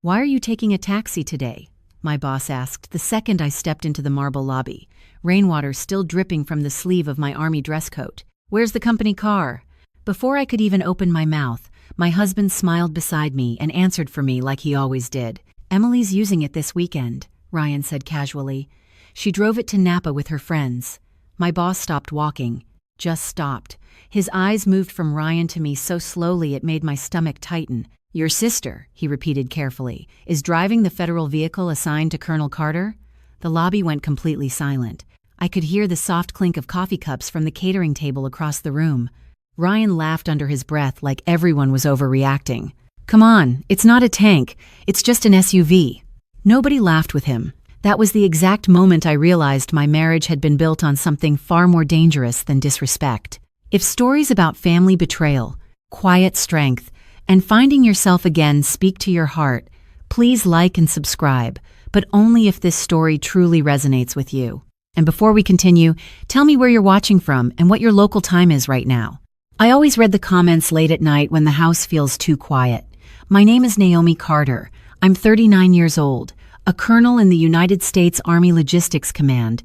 "Why are you taking a taxi today?" my boss asked the second I stepped into the marble lobby, rainwater still dripping from the sleeve of my army dress coat. "Where's the company car?" Before I could even open my mouth, my husband smiled beside me and answered for me like he always did. "Emily's using it this weekend," Ryan said casually. "She drove it to Napa with her friends." My boss stopped walking. Just stopped. His eyes moved from Ryan to me so slowly it made my stomach tighten. "Your sister," he repeated carefully, "is driving the federal vehicle assigned to Colonel Carter?" The lobby went completely silent. I could hear the soft clink of coffee cups from the catering table across the room. Ryan laughed under his breath like everyone was overreacting. "Come on, it's not a tank, it's just an SUV." Nobody laughed with him. That was the exact moment I realized my marriage had been built on something far more dangerous than disrespect. If stories about family betrayal, quiet strength, and finding yourself again speak to your heart, please like and subscribe, but only if this story truly resonates with you. And before we continue, tell me where you're watching from and what your local time is right now. I always read the comments late at night when the house feels too quiet. My name is Naomi Carter. I'm 39 years old, a colonel in the United States Army Logistics Command,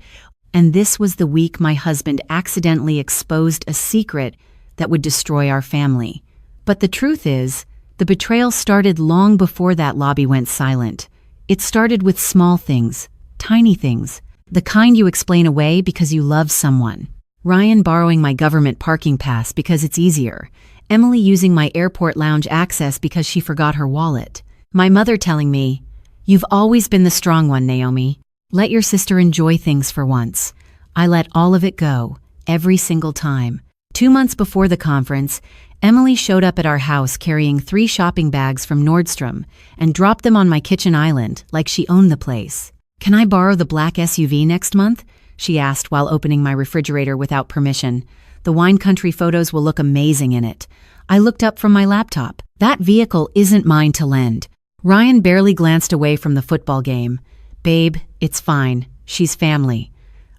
and this was the week my husband accidentally exposed a secret that would destroy our family. But the truth is, the betrayal started long before that lobby went silent. It started with small things, tiny things, the kind you explain away because you love someone. Ryan borrowing my government parking pass because it's easier. Emily using my airport lounge access because she forgot her wallet. My mother telling me, "You've always been the strong one, Naomi. Let your sister enjoy things for once." I let all of it go, every single time. 2 months before the conference, Emily showed up at our house carrying 3 shopping bags from Nordstrom and dropped them on my kitchen island like she owned the place. "Can I borrow the black SUV next month?" she asked while opening my refrigerator without permission. "The wine country photos will look amazing in it." I looked up from my laptop. "That vehicle isn't mine to lend." Ryan barely glanced away from the football game. "Babe, it's fine. She's family."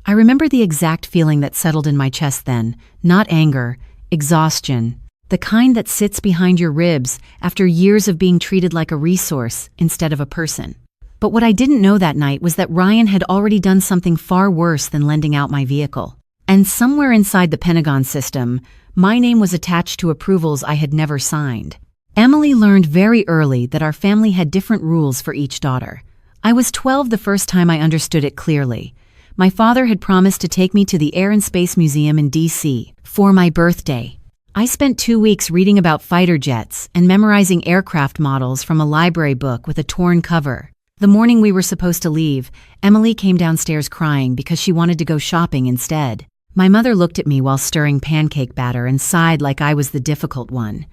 I remember the exact feeling that settled in my chest then. Not anger, exhaustion. The kind that sits behind your ribs after years of being treated like a resource instead of a person. But what I didn't know that night was that Ryan had already done something far worse than lending out my vehicle. And somewhere inside the Pentagon system, my name was attached to approvals I had never signed. Emily learned very early that our family had different rules for each daughter. I was 12 the first time I understood it clearly. My father had promised to take me to the Air and Space Museum in D.C. for my birthday. I spent 2 weeks reading about fighter jets and memorizing aircraft models from a library book with a torn cover. The morning we were supposed to leave, Emily came downstairs crying because she wanted to go shopping instead. My mother looked at me while stirring pancake batter and sighed like I was the difficult one.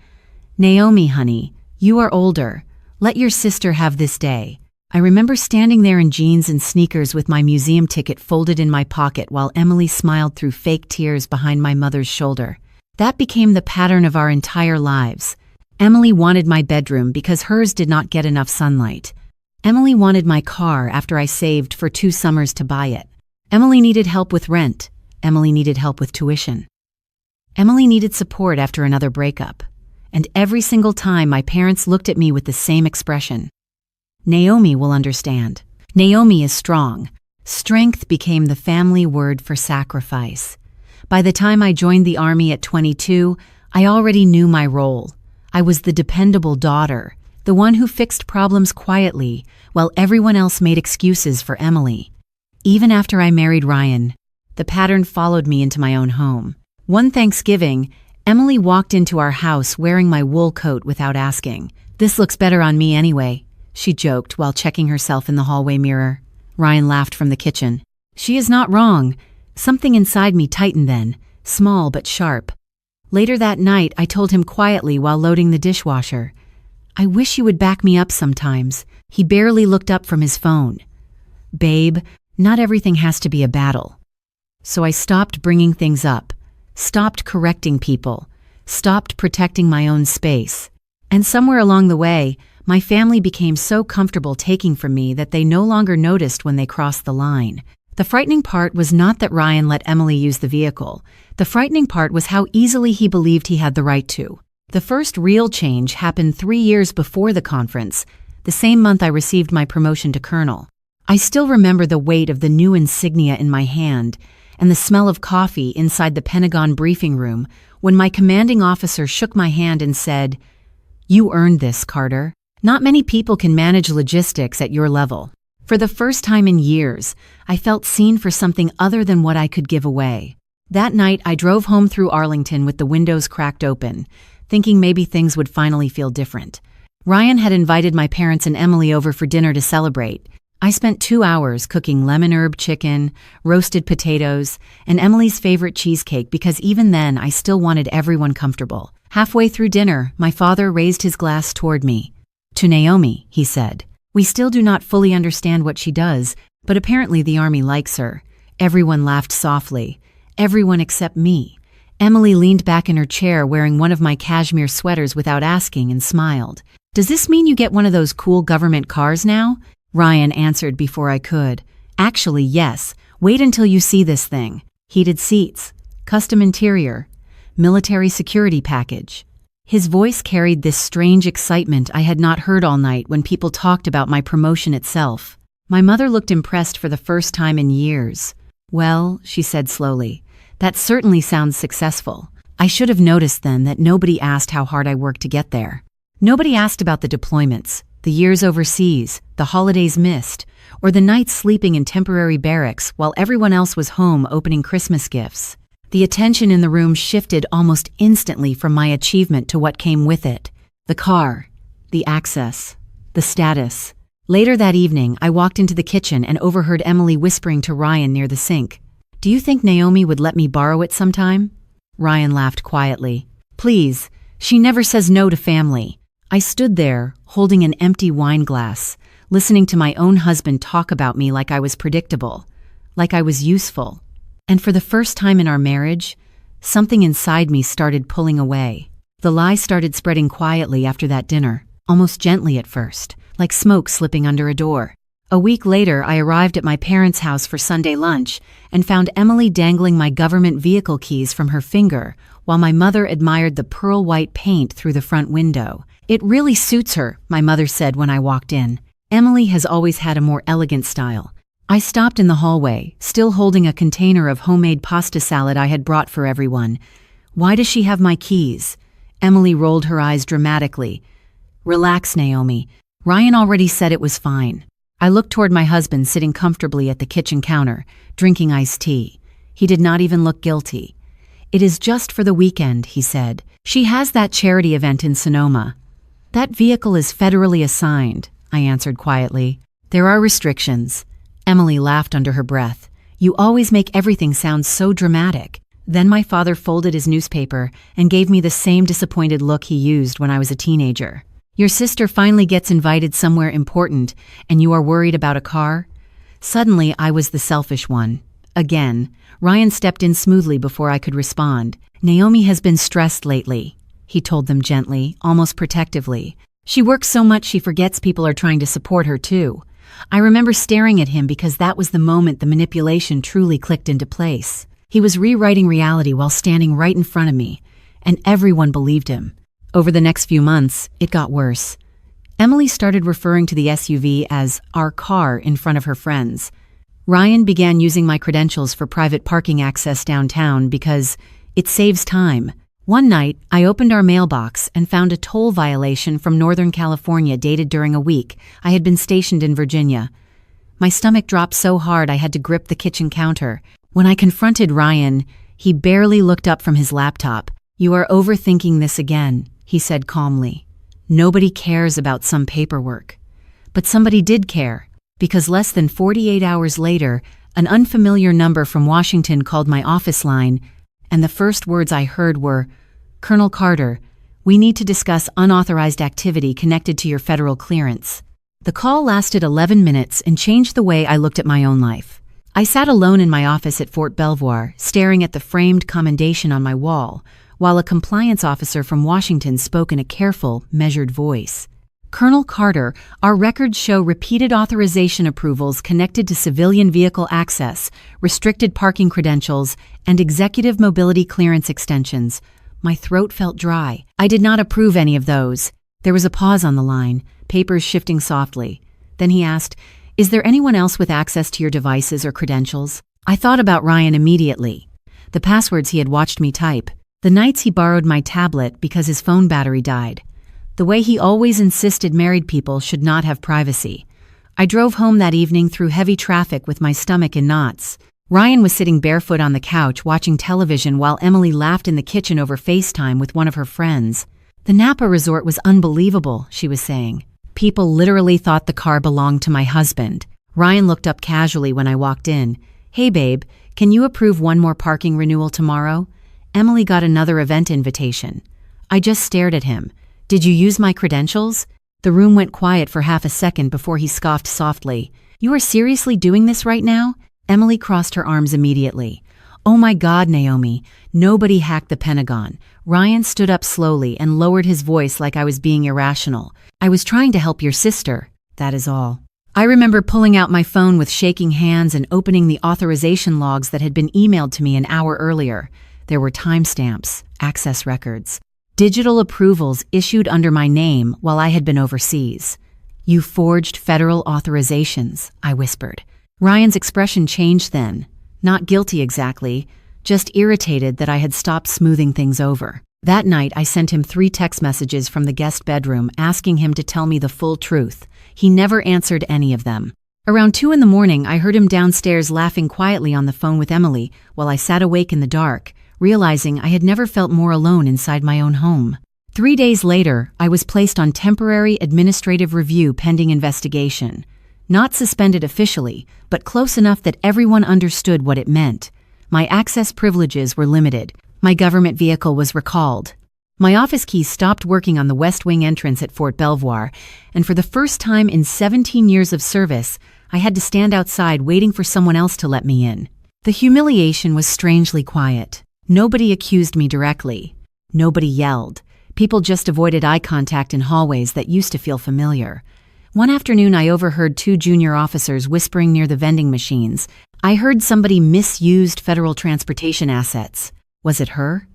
"Naomi, honey, you are older. Let your sister have this day." I remember standing there in jeans and sneakers with my museum ticket folded in my pocket while Emily smiled through fake tears behind my mother's shoulder. That became the pattern of our entire lives. Emily wanted my bedroom because hers did not get enough sunlight. Emily wanted my car after I saved for 2 summers to buy it. Emily needed help with rent. Emily needed help with tuition. Emily needed support after another breakup. And every single time my parents looked at me with the same expression. Naomi will understand. Naomi is strong. Strength became the family word for sacrifice. By the time I joined the Army at 22, I already knew my role. I was the dependable daughter, the one who fixed problems quietly while everyone else made excuses for Emily. Even after I married Ryan, the pattern followed me into my own home. One Thanksgiving, Emily walked into our house wearing my wool coat without asking. "This looks better on me anyway," she joked while checking herself in the hallway mirror. Ryan laughed from the kitchen. "She is not wrong." Something inside me tightened then, small but sharp. Later that night, I told him quietly while loading the dishwasher, "I wish you would back me up sometimes." He barely looked up from his phone. "Babe, not everything has to be a battle." So I stopped bringing things up, stopped correcting people, stopped protecting my own space. And somewhere along the way, my family became so comfortable taking from me that they no longer noticed when they crossed the line. The frightening part was not that Ryan let Emily use the vehicle. The frightening part was how easily he believed he had the right to. The first real change happened 3 years before the conference. the same month I received my promotion to colonel. I still remember the weight of the new insignia in my hand and the smell of coffee inside the Pentagon briefing room when my commanding officer shook my hand and said, "You earned this, Carter. Not many people can manage logistics at your level." For the first time in years, I felt seen for something other than what I could give away. That night, I drove home through Arlington with the windows cracked open, thinking maybe things would finally feel different. Ryan had invited my parents and Emily over for dinner to celebrate. I spent 2 hours cooking lemon herb chicken, roasted potatoes, and Emily's favorite cheesecake because even then I still wanted everyone comfortable. Halfway through dinner, my father raised his glass toward me. "To Naomi," he said. "We still do not fully understand what she does, but apparently the Army likes her." Everyone laughed softly. Everyone except me. Emily leaned back in her chair wearing one of my cashmere sweaters without asking and smiled. "Does this mean you get one of those cool government cars now?" Ryan answered before I could. "Actually, yes. Wait until you see this thing. Heated seats, custom interior, military security package." His voice carried this strange excitement I had not heard all night when people talked about my promotion itself. My mother looked impressed for the first time in years. "Well," she said slowly, "that certainly sounds successful. I should have noticed then that nobody asked how hard I worked to get there. Nobody asked about the deployments, the years overseas, the holidays missed, or the nights sleeping in temporary barracks while everyone else was home opening Christmas gifts. The attention in the room shifted almost instantly from my achievement to what came with it. The car, the access, the status. Later that evening, I walked into the kitchen and overheard Emily whispering to Ryan near the sink. "Do you think Naomi would let me borrow it sometime?" Ryan laughed quietly. "Please, she never says no to family." I stood there, holding an empty wine glass, listening to my own husband talk about me like I was predictable, like I was useful. And for the first time in our marriage, something inside me started pulling away. The lie started spreading quietly after that dinner, almost gently at first, like smoke slipping under a door. A week later, I arrived at my parents' house for Sunday lunch and found Emily dangling my government vehicle keys from her finger, while my mother admired the pearl-white paint through the front window. "It really suits her," my mother said when I walked in. Emily has always had a more elegant style. I stopped in the hallway, still holding a container of homemade pasta salad I had brought for everyone. "Why does she have my keys?" Emily rolled her eyes dramatically. "Relax, Naomi. Ryan already said it was fine." I looked toward my husband sitting comfortably at the kitchen counter, drinking iced tea. He did not even look guilty. "It is just for the weekend," he said. "She has that charity event in Sonoma." "That vehicle is federally assigned," I answered quietly. "There are restrictions." Emily laughed under her breath. "You always make everything sound so dramatic." Then my father folded his newspaper and gave me the same disappointed look he used when I was a teenager. "Your sister finally gets invited somewhere important, and you are worried about a car?" Suddenly, I was the selfish one. Again, Ryan stepped in smoothly before I could respond. "Naomi has been stressed lately," he told them gently, almost protectively. "She works so much she forgets people are trying to support her too." I remember staring at him because that was the moment the manipulation truly clicked into place. He was rewriting reality while standing right in front of me, and everyone believed him. Over the next few months, it got worse. Emily started referring to the SUV as our car in front of her friends. Ryan began using my credentials for private parking access downtown because it saves time. One night, I opened our mailbox and found a toll violation from Northern California dated during a week I had been stationed in Virginia. My stomach dropped so hard I had to grip the kitchen counter. When I confronted Ryan, he barely looked up from his laptop. "You are overthinking this again," he said calmly. "Nobody cares about some paperwork." But somebody did care, because less than 48 hours later, an unfamiliar number from Washington called my office line, and the first words I heard were, "Colonel Carter, we need to discuss unauthorized activity connected to your federal clearance." The call lasted 11 minutes and changed the way I looked at my own life. I sat alone in my office at Fort Belvoir, staring at the framed commendation on my wall, while a compliance officer from Washington spoke in a careful, measured voice. "Colonel Carter, our records show repeated authorization approvals connected to civilian vehicle access, restricted parking credentials, and executive mobility clearance extensions." My throat felt dry. "I did not approve any of those." There was a pause on the line, papers shifting softly. Then he asked, "Is there anyone else with access to your devices or credentials?" I thought about Ryan immediately. The passwords he had watched me type. The nights he borrowed my tablet because his phone battery died. The way he always insisted married people should not have privacy. I drove home that evening through heavy traffic with my stomach in knots. Ryan was sitting barefoot on the couch watching television while Emily laughed in the kitchen over FaceTime with one of her friends. "The Napa resort was unbelievable," she was saying. "People literally thought the car belonged to my husband." Ryan looked up casually when I walked in. "Hey babe, can you approve one more parking renewal tomorrow?" Emily got another event invitation. I just stared at him. "Did you use my credentials?" The room went quiet for half a second before he scoffed softly. "You are seriously doing this right now?" Emily crossed her arms immediately. "Oh my God, Naomi, nobody hacked the Pentagon." Ryan stood up slowly and lowered his voice like I was being irrational. "I was trying to help your sister, that is all." I remember pulling out my phone with shaking hands and opening the authorization logs that had been emailed to me an hour earlier. There were timestamps, access records, digital approvals issued under my name while I had been overseas. "You forged federal authorizations," I whispered. Ryan's expression changed then. Not guilty exactly, just irritated that I had stopped smoothing things over. That night, I sent him 3 text messages from the guest bedroom asking him to tell me the full truth. He never answered any of them. Around 2 in the morning, I heard him downstairs laughing quietly on the phone with Emily while I sat awake in the dark, realizing I had never felt more alone inside my own home. 3 days later, I was placed on temporary administrative review pending investigation. Not suspended officially, but close enough that everyone understood what it meant. My access privileges were limited. My government vehicle was recalled. My office keys stopped working on the West Wing entrance at Fort Belvoir, and for the first time in 17 years of service, I had to stand outside waiting for someone else to let me in. The humiliation was strangely quiet. Nobody accused me directly. Nobody yelled. People just avoided eye contact in hallways that used to feel familiar. One afternoon, I overheard 2 junior officers whispering near the vending machines. I heard somebody misused federal transportation assets. Was it her?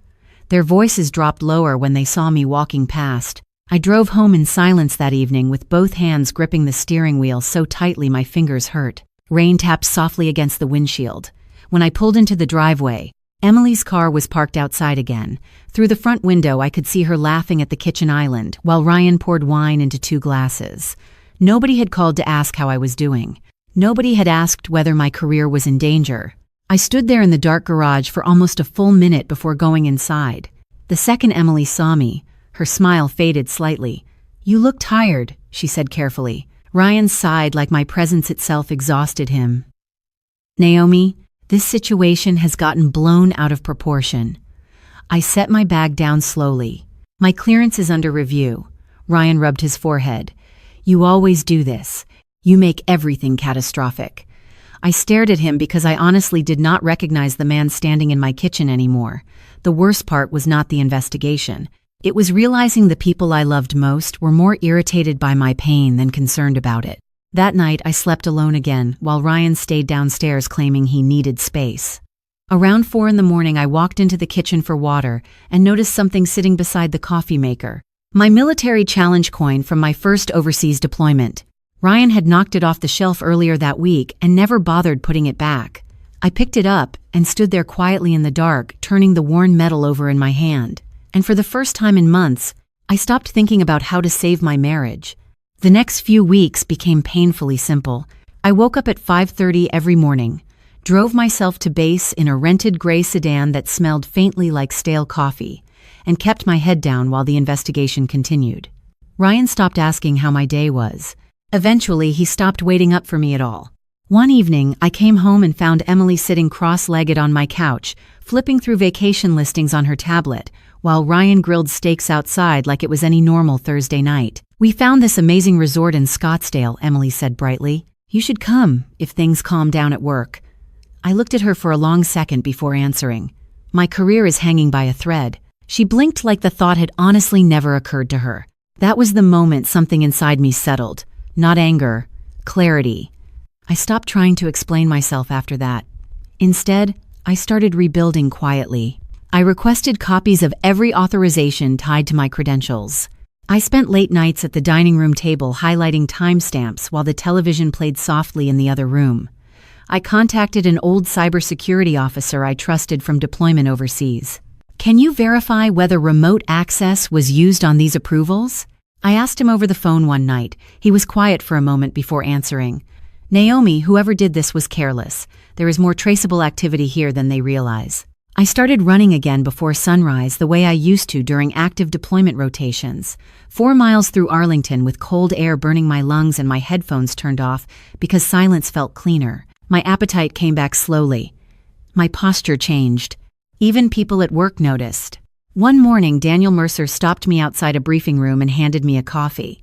Their voices dropped lower when they saw me walking past. I drove home in silence that evening with both hands gripping the steering wheel so tightly my fingers hurt. Rain tapped softly against the windshield. When I pulled into the driveway, Emily's car was parked outside again. Through the front window, I could see her laughing at the kitchen island while Ryan poured wine into 2 glasses. Nobody had called to ask how I was doing. Nobody had asked whether my career was in danger. I stood there in the dark garage for almost a full minute before going inside. The second Emily saw me, her smile faded slightly. "You look tired," she said carefully. Ryan sighed like my presence itself exhausted him. "Naomi, this situation has gotten blown out of proportion." I set my bag down slowly. "My clearance is under review." Ryan rubbed his forehead. "You always do this. You make everything catastrophic." I stared at him because I honestly did not recognize the man standing in my kitchen anymore. The worst part was not the investigation. It was realizing the people I loved most were more irritated by my pain than concerned about it. That night, I slept alone again, while Ryan stayed downstairs claiming he needed space. Around 4 in the morning, I walked into the kitchen for water and noticed something sitting beside the coffee maker. My military challenge coin from my first overseas deployment. Ryan had knocked it off the shelf earlier that week and never bothered putting it back. I picked it up and stood there quietly in the dark, turning the worn metal over in my hand. And for the first time in months, I stopped thinking about how to save my marriage. The next few weeks became painfully simple. I woke up at 5:30 every morning, drove myself to base in a rented gray sedan that smelled faintly like stale coffee, and kept my head down while the investigation continued. Ryan stopped asking how my day was. Eventually, he stopped waiting up for me at all. One evening, I came home and found Emily sitting cross-legged on my couch, flipping through vacation listings on her tablet, while Ryan grilled steaks outside like it was any normal Thursday night. "We found this amazing resort in Scottsdale," Emily said brightly. "You should come if things calm down at work." I looked at her for a long second before answering. My career is hanging by a thread. She blinked like the thought had honestly never occurred to her. That was the moment something inside me settled. Not anger, clarity. I stopped trying to explain myself after that. Instead, I started rebuilding quietly. I requested copies of every authorization tied to my credentials. I spent late nights at the dining room table highlighting timestamps while the television played softly in the other room. I contacted an old cybersecurity officer I trusted from deployment overseas. "Can you verify whether remote access was used on these approvals?" I asked him over the phone one night. He was quiet for a moment before answering. "Naomi, whoever did this was careless. There is more traceable activity here than they realize." I started running again before sunrise the way I used to during active deployment rotations. 4 miles through Arlington with cold air burning my lungs and my headphones turned off because silence felt cleaner. My appetite came back slowly. My posture changed. Even people at work noticed. One morning, Daniel Mercer stopped me outside a briefing room and handed me a coffee.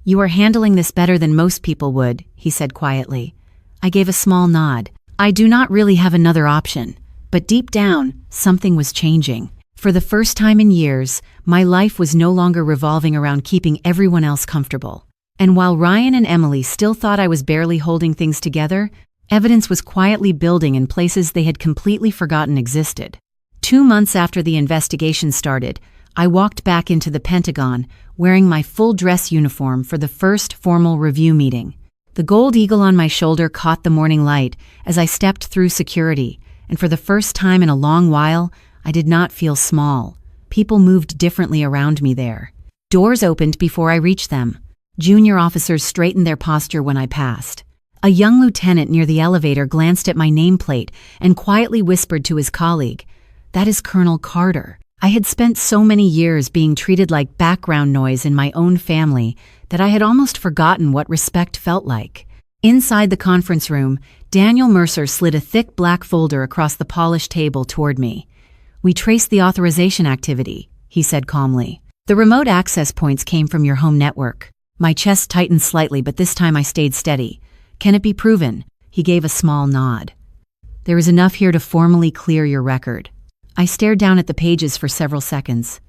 "You are handling this better than most people would," he said quietly. I gave a small nod. I do not really have another option. But deep down, something was changing. For the first time in years, my life was no longer revolving around keeping everyone else comfortable. And while Ryan and Emily still thought I was barely holding things together, evidence was quietly building in places they had completely forgotten existed. 2 months after the investigation started, I walked back into the Pentagon, wearing my full dress uniform for the first formal review meeting. The gold eagle on my shoulder caught the morning light as I stepped through security, and for the first time in a long while, I did not feel small. People moved differently around me there. Doors opened before I reached them. Junior officers straightened their posture when I passed. A young lieutenant near the elevator glanced at my nameplate and quietly whispered to his colleague, "That is Colonel Carter." I had spent so many years being treated like background noise in my own family that I had almost forgotten what respect felt like. Inside the conference room, Daniel Mercer slid a thick black folder across the polished table toward me. "We traced the authorization activity," he said calmly. "The remote access points came from your home network." My chest tightened slightly, but this time I stayed steady. "Can it be proven?" He gave a small nod. "There is enough here to formally clear your record." I stared down at the pages for several seconds.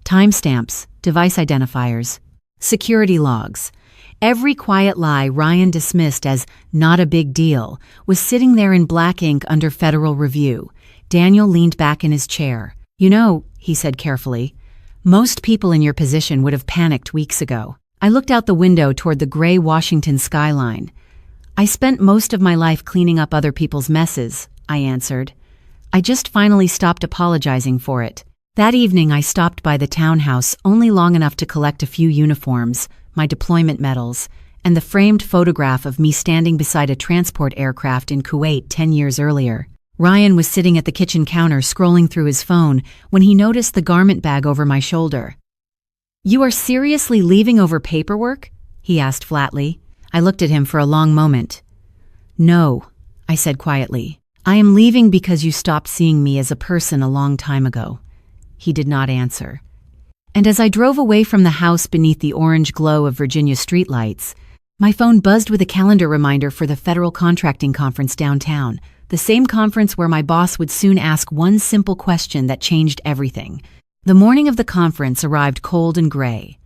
Timestamps, device identifiers, security logs. Every quiet lie Ryan dismissed as not a big deal was sitting there in black ink under federal review. Daniel leaned back in his chair. "You know," he said carefully, "most people in your position would have panicked weeks ago." I looked out the window toward the gray Washington skyline. "I spent most of my life cleaning up other people's messes," I answered. I just finally stopped apologizing for it. That evening I stopped by the townhouse only long enough to collect a few uniforms, my deployment medals, and the framed photograph of me standing beside a transport aircraft in Kuwait 10 years earlier. Ryan was sitting at the kitchen counter scrolling through his phone when he noticed the garment bag over my shoulder. "You are seriously leaving over paperwork?" he asked flatly. I looked at him for a long moment. "No," I said quietly. "I am leaving because you stopped seeing me as a person a long time ago." He did not answer. And as I drove away from the house beneath the orange glow of Virginia streetlights, my phone buzzed with a calendar reminder for the Federal Contracting Conference downtown, the same conference where my boss would soon ask one simple question that changed everything. The morning of the conference arrived cold and gray,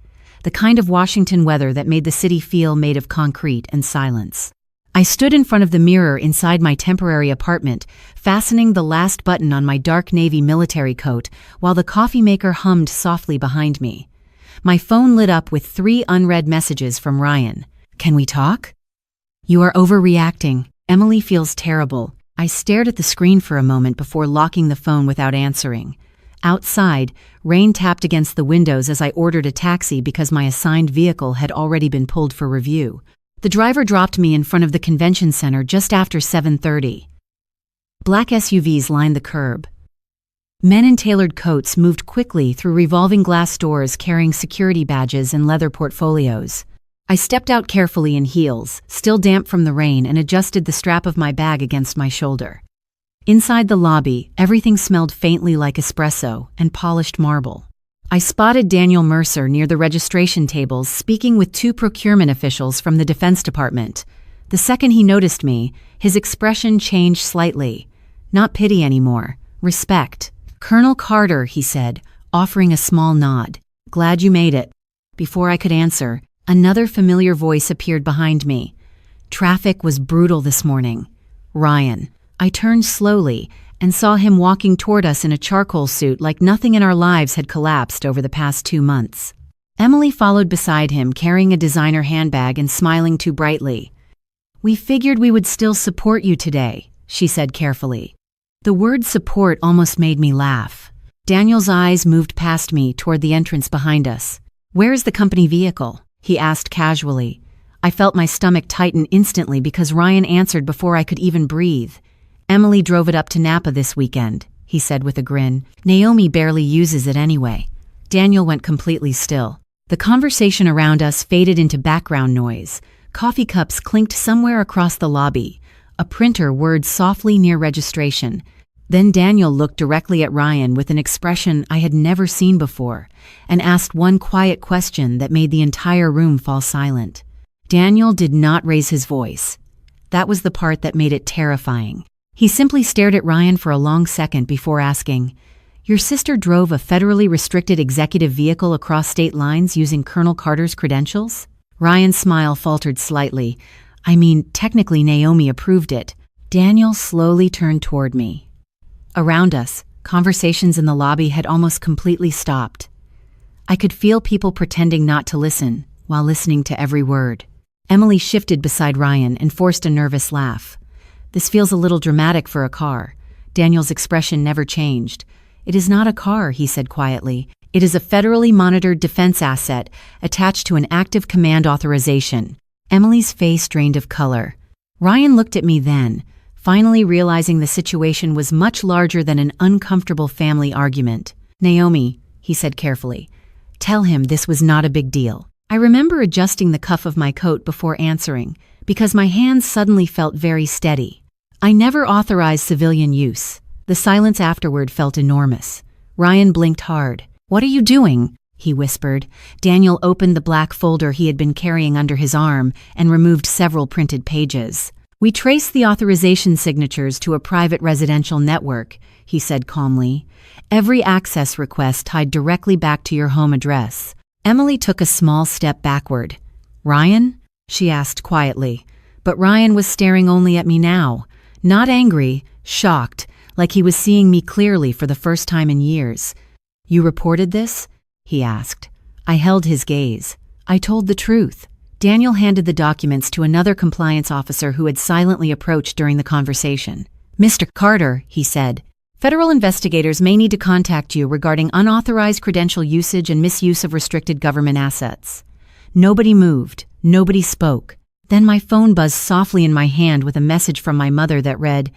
the kind of Washington weather that made the city feel made of concrete and silence. I stood in front of the mirror inside my temporary apartment, fastening the last button on my dark navy military coat while the coffee maker hummed softly behind me. My phone lit up with 3 unread messages from Ryan. "Can we talk?" "You are overreacting. Emily feels terrible." I stared at the screen for a moment before locking the phone without answering. Outside, rain tapped against the windows as I ordered a taxi because my assigned vehicle had already been pulled for review. The driver dropped me in front of the convention center just after 7:30. Black SUVs lined the curb. Men in tailored coats moved quickly through revolving glass doors carrying security badges and leather portfolios. I stepped out carefully in heels, still damp from the rain, and adjusted the strap of my bag against my shoulder. Inside the lobby, everything smelled faintly like espresso and polished marble. I spotted Daniel Mercer near the registration tables speaking with 2 procurement officials from the Defense Department. The second he noticed me, his expression changed slightly. Not pity anymore, respect. "Colonel Carter," he said, offering a small nod. "Glad you made it." Before I could answer, another familiar voice appeared behind me. "Traffic was brutal this morning." Ryan. I turned slowly and saw him walking toward us in a charcoal suit like nothing in our lives had collapsed over the past 2 months. Emily followed beside him, carrying a designer handbag and smiling too brightly. "We figured we would still support you today," she said carefully. The word support almost made me laugh. Daniel's eyes moved past me toward the entrance behind us. "Where's the company vehicle?" he asked casually. I felt my stomach tighten instantly because Ryan answered before I could even breathe. "Emily drove it up to Napa this weekend," he said with a grin. "Naomi barely uses it anyway." Daniel went completely still. The conversation around us faded into background noise. Coffee cups clinked somewhere across the lobby. A printer whirred softly near registration. Then Daniel looked directly at Ryan with an expression I had never seen before and asked one quiet question that made the entire room fall silent. Daniel did not raise his voice. That was the part that made it terrifying. He simply stared at Ryan for a long second before asking, "Your sister drove a federally restricted executive vehicle across state lines using Colonel Carter's credentials?" Ryan's smile faltered slightly. "I mean, technically Naomi approved it." Daniel slowly turned toward me. Around us, conversations in the lobby had almost completely stopped. I could feel people pretending not to listen while listening to every word. Emily shifted beside Ryan and forced a nervous laugh. "This feels a little dramatic for a car." Daniel's expression never changed. "It is not a car," he said quietly. "It is a federally monitored defense asset attached to an active command authorization." Emily's face drained of color. Ryan looked at me then, finally realizing the situation was much larger than an uncomfortable family argument. "Naomi," he said carefully, "tell him this was not a big deal." I remember adjusting the cuff of my coat before answering, because my hands suddenly felt very steady. "I never authorized civilian use." The silence afterward felt enormous. Ryan blinked hard. "What are you doing?" he whispered. Daniel opened the black folder he had been carrying under his arm and removed several printed pages. "We traced the authorization signatures to a private residential network," he said calmly. "Every access request tied directly back to your home address." Emily took a small step backward. "Ryan?" she asked quietly. But Ryan was staring only at me now, not angry, shocked, like he was seeing me clearly for the first time in years. "You reported this?" he asked. I held his gaze. "I told the truth." Daniel handed the documents to another compliance officer who had silently approached during the conversation. "Mr. Carter," he said, "federal investigators may need to contact you regarding unauthorized credential usage and misuse of restricted government assets." Nobody moved. Nobody spoke. Then my phone buzzed softly in my hand with a message from my mother that read,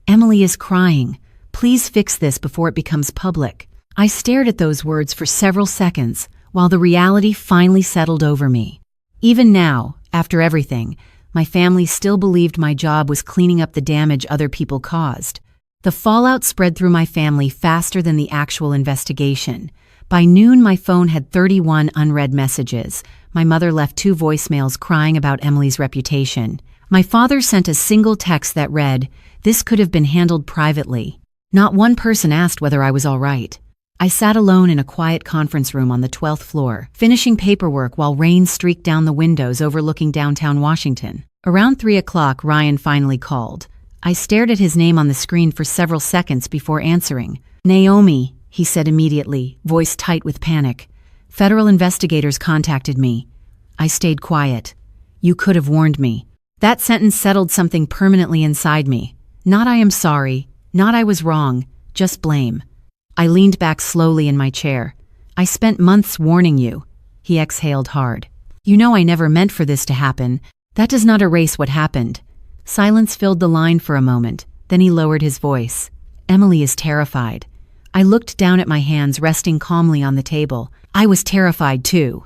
"Emily is crying. Please fix this before it becomes public." I stared at those words for several seconds while the reality finally settled over me. Even now, after everything, my family still believed my job was cleaning up the damage other people caused. The fallout spread through my family faster than the actual investigation. By noon, my phone had 31 unread messages. My mother left 2 voicemails crying about Emily's reputation. My father sent a single text that read, "This could have been handled privately." Not one person asked whether I was all right. I sat alone in a quiet conference room on the 12th floor, finishing paperwork while rain streaked down the windows overlooking downtown Washington. Around 3 o'clock, Ryan finally called. I stared at his name on the screen for several seconds before answering. "Naomi," he said immediately, voice tight with panic. "Federal investigators contacted me." I stayed quiet. "You could have warned me." That sentence settled something permanently inside me. Not "I am sorry," not "I was wrong," just blame. I leaned back slowly in my chair. "I spent months warning you." He exhaled hard. "You know I never meant for this to happen. That does not erase what happened." Silence filled the line for a moment. Then he lowered his voice. "Emily is terrified." I looked down at my hands resting calmly on the table. I was terrified too.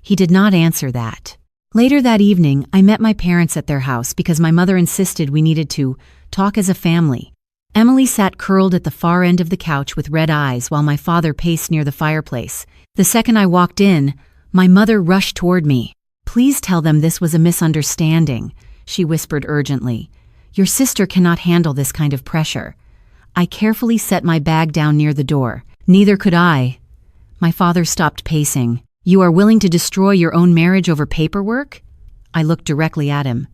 He did not answer that. Later that evening, I met my parents at their house because my mother insisted we needed to talk as a family. Emily sat curled at the far end of the couch with red eyes while my father paced near the fireplace. The second I walked in, my mother rushed toward me. "Please tell them this was a misunderstanding," she whispered urgently. "Your sister cannot handle this kind of pressure." I carefully set my bag down near the door. "Neither could I." My father stopped pacing. "You are willing to destroy your own marriage over paperwork?" I looked directly at him.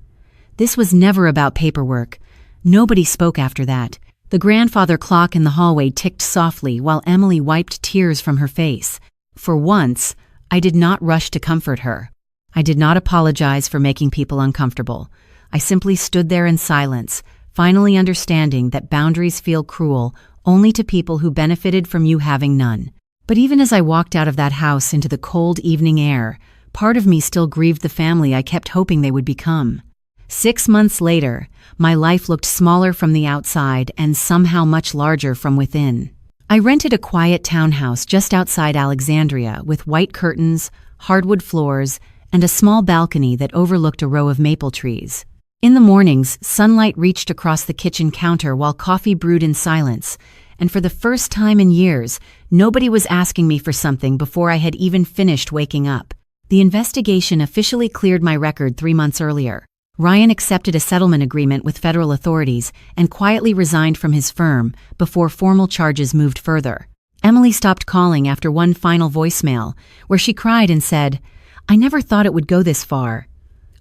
This was never about paperwork. Nobody spoke after that. The grandfather clock in the hallway ticked softly while Emily wiped tears from her face. For once, I did not rush to comfort her. I did not apologize for making people uncomfortable. I simply stood there in silence, finally understanding that boundaries feel cruel only to people who benefited from you having none. But even as I walked out of that house into the cold evening air, part of me still grieved the family I kept hoping they would become. 6 months later, my life looked smaller from the outside and somehow much larger from within. I rented a quiet townhouse just outside Alexandria with white curtains, hardwood floors, and a small balcony that overlooked a row of maple trees. In the mornings, sunlight reached across the kitchen counter while coffee brewed in silence, and for the first time in years, nobody was asking me for something before I had even finished waking up. The investigation officially cleared my record 3 months earlier. Ryan accepted a settlement agreement with federal authorities and quietly resigned from his firm before formal charges moved further. Emily stopped calling after one final voicemail, where she cried and said, "I never thought it would go this far."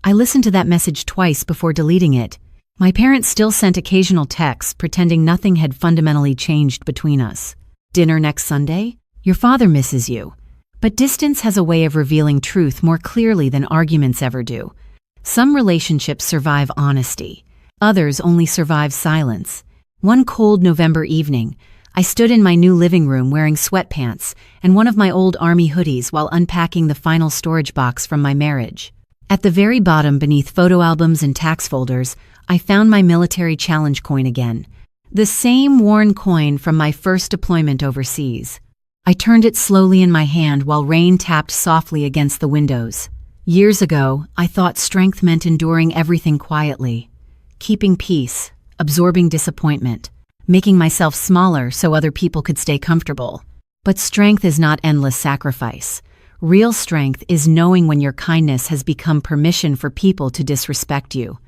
I listened to that message twice before deleting it. My parents still sent occasional texts pretending nothing had fundamentally changed between us. "Dinner next Sunday? Your father misses you." But distance has a way of revealing truth more clearly than arguments ever do. Some relationships survive honesty. Others only survive silence. One cold November evening, I stood in my new living room wearing sweatpants and one of my old army hoodies while unpacking the final storage box from my marriage. At the very bottom, beneath photo albums and tax folders, I found my military challenge coin again. The same worn coin from my first deployment overseas. I turned it slowly in my hand while rain tapped softly against the windows. Years ago, I thought strength meant enduring everything quietly, keeping peace, absorbing disappointment, making myself smaller so other people could stay comfortable. But strength is not endless sacrifice. Real strength is knowing when your kindness has become permission for people to disrespect you.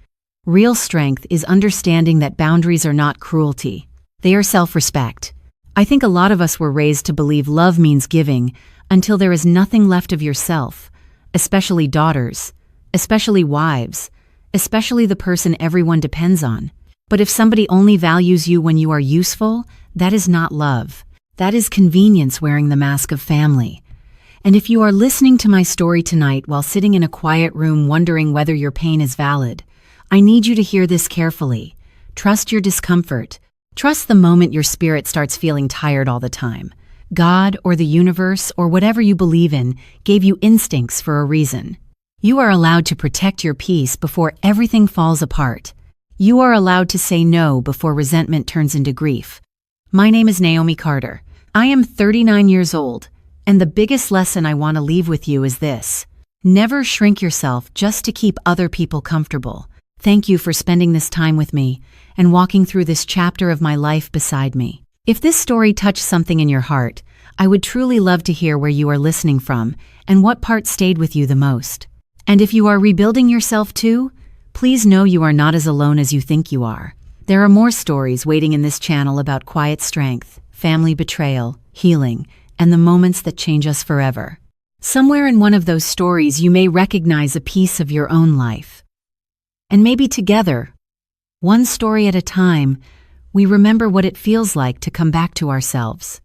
Real strength is understanding that boundaries are not cruelty. They are self-respect. I think a lot of us were raised to believe love means giving until there is nothing left of yourself, especially daughters, especially wives, especially the person everyone depends on. But if somebody only values you when you are useful, that is not love. That is convenience wearing the mask of family. And if you are listening to my story tonight while sitting in a quiet room wondering whether your pain is valid, I need you to hear this carefully. Trust your discomfort. Trust the moment your spirit starts feeling tired all the time. God or the universe or whatever you believe in gave you instincts for a reason. You are allowed to protect your peace before everything falls apart. You are allowed to say no before resentment turns into grief. My name is Naomi Carter. I am 39 years old, and the biggest lesson I want to leave with you is this. Never shrink yourself just to keep other people comfortable. Thank you for spending this time with me and walking through this chapter of my life beside me. If this story touched something in your heart, I would truly love to hear where you are listening from and what part stayed with you the most. And if you are rebuilding yourself too, please know you are not as alone as you think you are. There are more stories waiting in this channel about quiet strength, family betrayal, healing, and the moments that change us forever. Somewhere in one of those stories you may recognize a piece of your own life. And maybe together, one story at a time, we remember what it feels like to come back to ourselves.